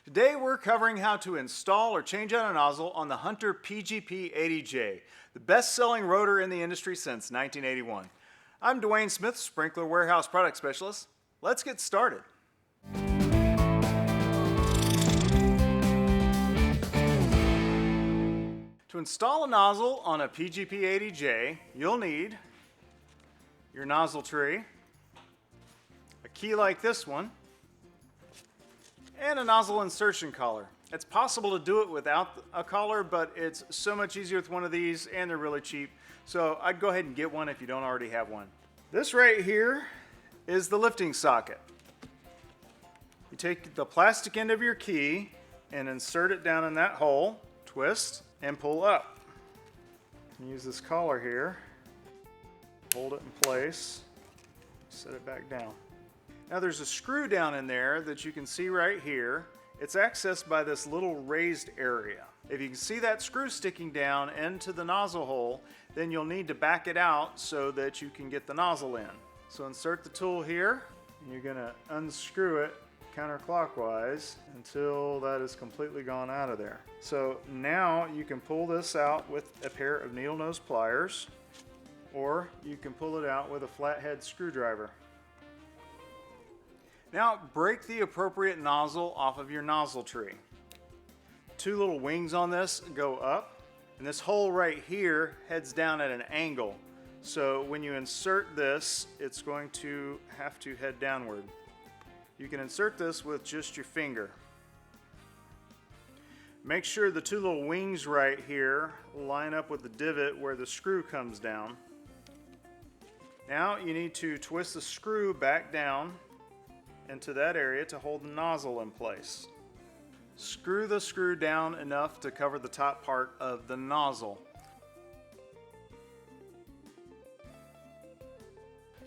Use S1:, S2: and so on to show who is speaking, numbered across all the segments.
S1: Today we're covering how to install or change out a nozzle on the Hunter PGP-ADJ, the best-selling rotor in the industry since 1981. I'm Dwayne Smith, Sprinkler Warehouse Product Specialist. Let's get started. To install a nozzle on a PGP-ADJ, you'll need your nozzle tree, a key like this one, and a nozzle insertion collar. It's possible to do it without a collar, but it's so much easier with one of these, and they're really cheap. So I'd go ahead and get one if you don't already have one. This right here is the lifting socket. You take the plastic end of your key and insert it down in that hole, twist, and pull up. Use this collar here, hold it in place, set it back down. Now there's a screw down in there that you can see right here. It's accessed by this little raised area. If you can see that screw sticking down into the nozzle hole, then you'll need to back it out so that you can get the nozzle in. So insert the tool here, and you're going to unscrew it counterclockwise until that is completely gone out of there. So now you can pull this out with a pair of needle nose pliers, or you can pull it out with a flathead screwdriver. Now break the appropriate nozzle off of your nozzle tree. Two little wings on this go up, and this hole right here heads down at an angle. So when you insert this, it's going to have to head downward. You can insert this with just your finger. Make sure the two little wings right here line up with the divot where the screw comes down. Now you need to twist the screw back down into that area to hold the nozzle in place. Screw the screw down enough to cover the top part of the nozzle.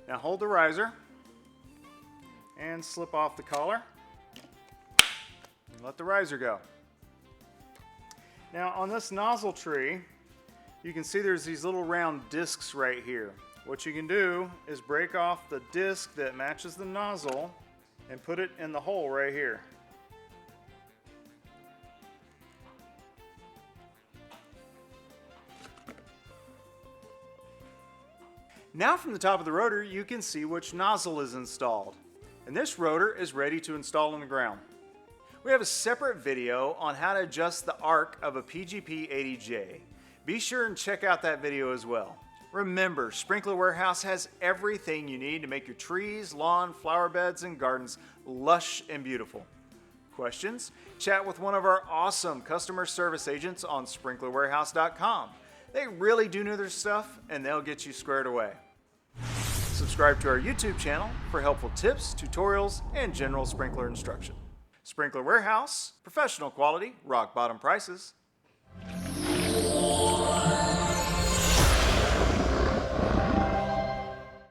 S1: Now hold the riser and slip off the collar and let the riser go. Now on this nozzle tree, you can see there's these little round discs right here. What you can do is break off the disc that matches the nozzle and put it in the hole right here. Now from the top of the rotor, you can see which nozzle is installed. And this rotor is ready to install in the ground. We have a separate video on how to adjust the arc of a PGP-ADJ. Be sure and check out that video as well. Remember, Sprinkler Warehouse has everything you need to make your trees, lawn, flower beds, and gardens lush and beautiful. Questions? Chat with one of our awesome customer service agents on sprinklerwarehouse.com. They really do know their stuff, and they'll get you squared away. Subscribe to our YouTube channel for helpful tips, tutorials, and general sprinkler instruction. Sprinkler Warehouse, professional quality, rock bottom prices.